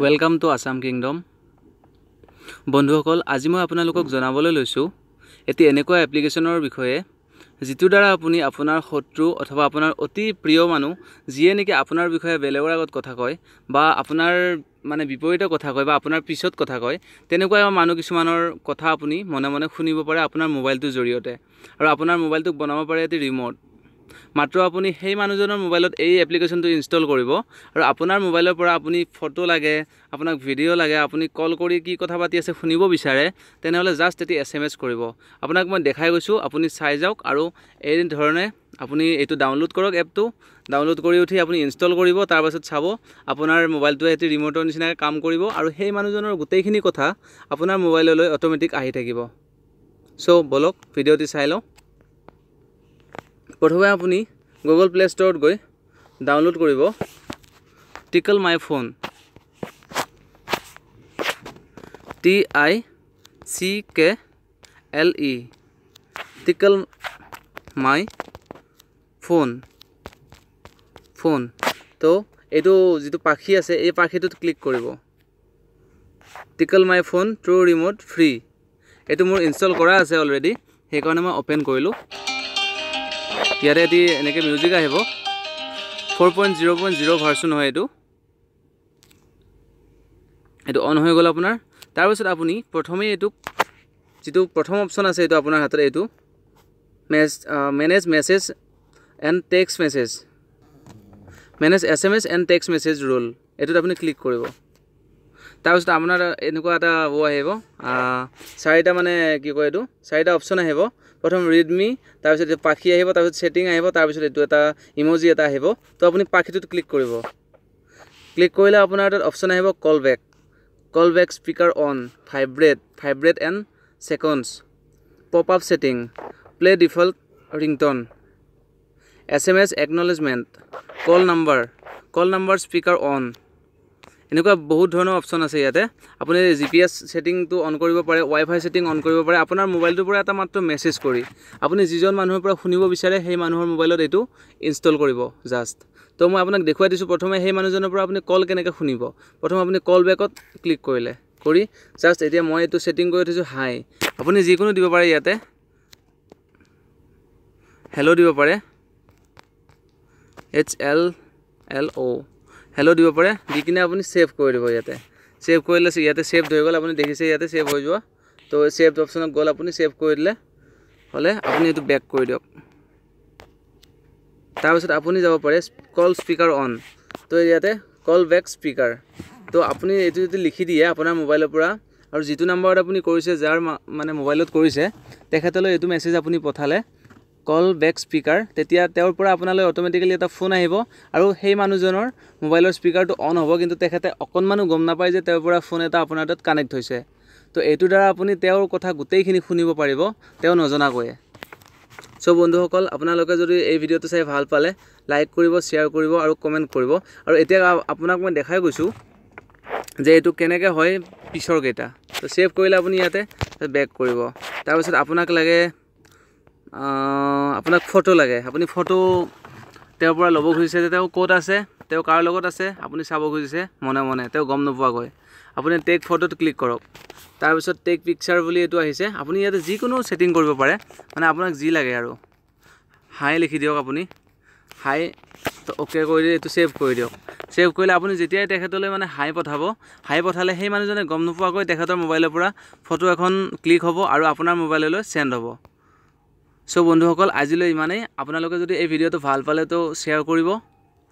Welcome to Assam kingdom. বন্ধুসকল, আজি মই আপোনালোকক জনাবলৈ লৈছোঁ এটি এনেকুৱা এপ্লিকেশ্যনৰ বিষয়ে যিটোৰ দ্বাৰা আপুনি আপোনাৰ শত্ৰু অথবা আপোনাৰ অতি প্ৰিয় মানুহ যিয়ে নেকি আপোনাৰ বিষয়ে বেলেগৰ আগত কথা কয় বা আপোনাৰ বিপৰীত কথা কয় বা আপোনাৰ পিছত কথা কয়, তেনেকুৱা মানুহ কিছুমানৰ কথা আপুনি মনে মনে শুনিব পাৰে আপোনাৰ মোবাইলটোৰ জৰিয়তে। আৰু আপোনাৰ মোবাইলটোক বনাব পাৰে এটি ৰিমোট। মাত্ৰ আপুনি সেই মানুহজনৰ মোবাইলত এই এপ্লিকেশ্যনটো ইনষ্টল কৰিব আৰু আপোনাৰ মোবাইলৰ পৰা আপুনি ফটো লাগে, আপোনাক ভিডিঅ' লাগে, আপুনি কল কৰি কি কথা পাতি আছে শুনিব বিচাৰে, তেনেহ'লে জাষ্ট এটি SMS কৰিব। আপোনাক মই দেখাই গৈছোঁ, আপুনি চাই যাওক আৰু এই ধৰণে আপুনি এইটো ডাউনলোড কৰক। এপটো ডাউনলোড কৰি উঠি আপুনি ইনষ্টল কৰিব, তাৰপাছত চাব আপোনাৰ মোবাইলটোৱে এটি ৰিমোটৰ নিচিনাকৈ কাম কৰিব আৰু সেই মানুহজনৰ গোটেইখিনি কথা আপোনাৰ মোবাইললৈ অট'মেটিক আহি থাকিব। চ' বলক ভিডিঅ'টি চাই লওঁ। প্ৰথমে আপুনি গুগল প্লে ষ্টৰত গৈ ডাউনলোড কৰিব tickle my phone, TICKLE, tickle my phone. তো এইটো যিটো পাখি আছে এই পাখিটোত ক্লিক কৰিব। Tickle my phone true remote free, এইটো মোৰ ইনষ্টল কৰা আছে অলৰেডি, সেইকাৰণে মই অ'পেন কৰিলোঁ। ইয়াতে এটি এনেকৈ মিউজিক আহিব। 4.0.0 ভাৰ্চন হয় এইটো অন হৈ গ'ল আপোনাৰ। তাৰপিছত আপুনি প্ৰথমেই এইটোক যিটো প্ৰথম অপশ্যন আছে এইটো আপোনাৰ হাতত, এইটো manage message and text message, manage SMS and text message rule, এইটোত আপুনি ক্লিক কৰিব। তাৰপিছত আপোনাৰ এনেকুৱা এটা আহিব, চাৰিটা চাৰিটা অপশ্যন আহিব। প্ৰথম ৰিডমি, তাৰপিছত এইটো পাখি আহিব, তাৰপিছত ছেটিং আহিব, তাৰপিছত এইটো এটা ইম'জি এটা আহিব। তো আপুনি পাখিটোত ক্লিক কৰিব। ক্লিক কৰিলে আপোনাৰ তাত অপশ্যন আহিব call back speaker on, vibrate and seconds, pop up setting, play default ringtone, SMS acknowledgement, call number speaker on, এনেকুৱা বহুত ধৰণৰ অপশ্যন আছে ইয়াতে। আপুনি GPS ছেটিংটো অন কৰিব পাৰে, ৱাইফাই ছেটিং অন কৰিব পাৰে আপোনাৰ মোবাইলটোৰ পৰা এটা মাত্ৰ মেছেজ কৰি। আপুনি যিজন মানুহৰ পৰা শুনিব বিচাৰে সেই মানুহৰ মোবাইলত এইটো ইনষ্টল কৰিব জাষ্ট। তো মই আপোনাক দেখুৱাই দিছোঁ প্ৰথমে সেই মানুহজনৰ পৰা আপুনি কল কেনেকৈ শুনিব। প্ৰথমে আপুনি কল বেকত ক্লিক কৰি জাষ্ট এতিয়া মই এইটো ছেটিং কৰি থৈছোঁ হাই। আপুনি যিকোনো দিব পাৰে, ইয়াতে হেল্ল' দিব পাৰে, HLLO হেল্ল' দিব পাৰে, দি কিনে আপুনি ছেভ কৰি দিব। ইয়াতে ছেভ কৰিলে ইয়াতে ছেভ হৈ গ'ল, আপুনি দেখিছে ইয়াতে ছেভ হৈ যোৱা। তো ছেভ অপশ্যনত গ'ল, আপুনি ছেভ কৰি দিলে হ'লে আপুনি এইটো বেক কৰি দিয়ক। তাৰপিছত আপুনি যাব পাৰে কল স্পীকাৰ অন, তো ইয়াতে কল বেক স্পীকাৰ। তো আপুনি এইটো যদি লিখি দিয়ে আপোনাৰ মোবাইলৰ পৰা আৰু যিটো নাম্বাৰত আপুনি কৰিছে, যাৰ মোবাইলত কৰিছে, তেখেতলৈ এইটো মেছেজ আপুনি পঠালে কল বেক স্পীকাৰ, তেতিয়া তেওঁৰ পৰা আপোনালৈ অট'মেটিকেলি এটা ফোন আহিব আৰু সেই মানুহজনৰ মোবাইলৰ স্পীকাৰটো অন হ'ব, কিন্তু তেখেতে অকণমানো গম নাপায় যে তেওঁৰ পৰা ফোন এটা আপোনাৰ তাত কানেক্ট হৈছে। তো এইটোৰ দ্বাৰা আপুনি তেওঁৰ কথা গোটেইখিনি শুনিব পাৰিব তেওঁ নজনাকৈয়ে। চ' বন্ধুসকল, আপোনালোকে যদি এই ভিডিঅ'টো চাই ভাল পালে লাইক কৰিব, শ্বেয়াৰ কৰিব আৰু কমেণ্ট কৰিব। আৰু এতিয়া আপোনাক মই দেখাই গৈছোঁ যে এইটো কেনেকৈ হয় পিছৰ কেইটা। তো ছেভ কৰিলে আপুনি ইয়াতে বেক কৰিব। তাৰপিছত আপোনাক ফটো লাগে, আপুনি ফটো তেওঁৰ পৰা ল'ব খুজিছে যে তেওঁ ক'ত আছে, তেওঁ কাৰ লগত আছে, আপুনি চাব খুজিছে মনে মনে, তেওঁ গম নোপোৱাকৈ। আপুনি টেক ফটোত ক্লিক কৰক। তাৰপিছত টেক পিকচাৰ বুলি এইটো আহিছে, আপুনি ইয়াতে যিকোনো ছেটিং কৰিব পাৰে, আপোনাক যি লাগে আৰু। হাই লিখি দিয়ক আপুনি, হাই, তো অ'কে কৰি দি এইটো ছেভ কৰি দিয়ক। ছেভ কৰিলে আপুনি যেতিয়াই তেখেতলৈ হাই পঠালে সেই মানুহজনে গম নোপোৱাকৈ তেখেতৰ মোবাইলৰ পৰা ফটো এখন ক্লিক হ'ব আৰু আপোনাৰ মোবাইললৈ চেণ্ড হ'ব। চ' বন্ধুসকল, আজিলৈ ইমানেই। আপোনালোকে যদি এই ভিডিঅ'টো ভাল পালে তো শ্বেয়াৰ কৰিব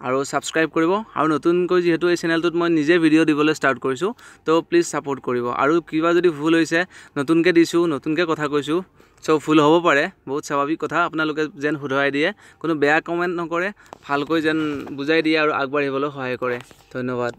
আৰু ছাবস্ক্ৰাইব কৰিব। আৰু নতুনকৈ যিহেতু এই চেনেলটোত মই নিজে ভিডিঅ' দিবলৈ ষ্টাৰ্ট কৰিছোঁ, তো প্লিজ ছাপোৰ্ট কৰিব। আৰু কিবা যদি ভুল হৈছে, নতুনকৈ দিছোঁ, নতুনকৈ কথা কৈছোঁ, চ' ভুল হ'ব পাৰে, বহুত স্বাভাৱিক কথা। আপোনালোকে যেন শুধৰাই দিয়ে, কোনো বেয়া কমেণ্ট নকৰে, ভালকৈ যেন বুজাই দিয়ে আৰু আগবাঢ়িবলৈ সহায় কৰে। ধন্যবাদ।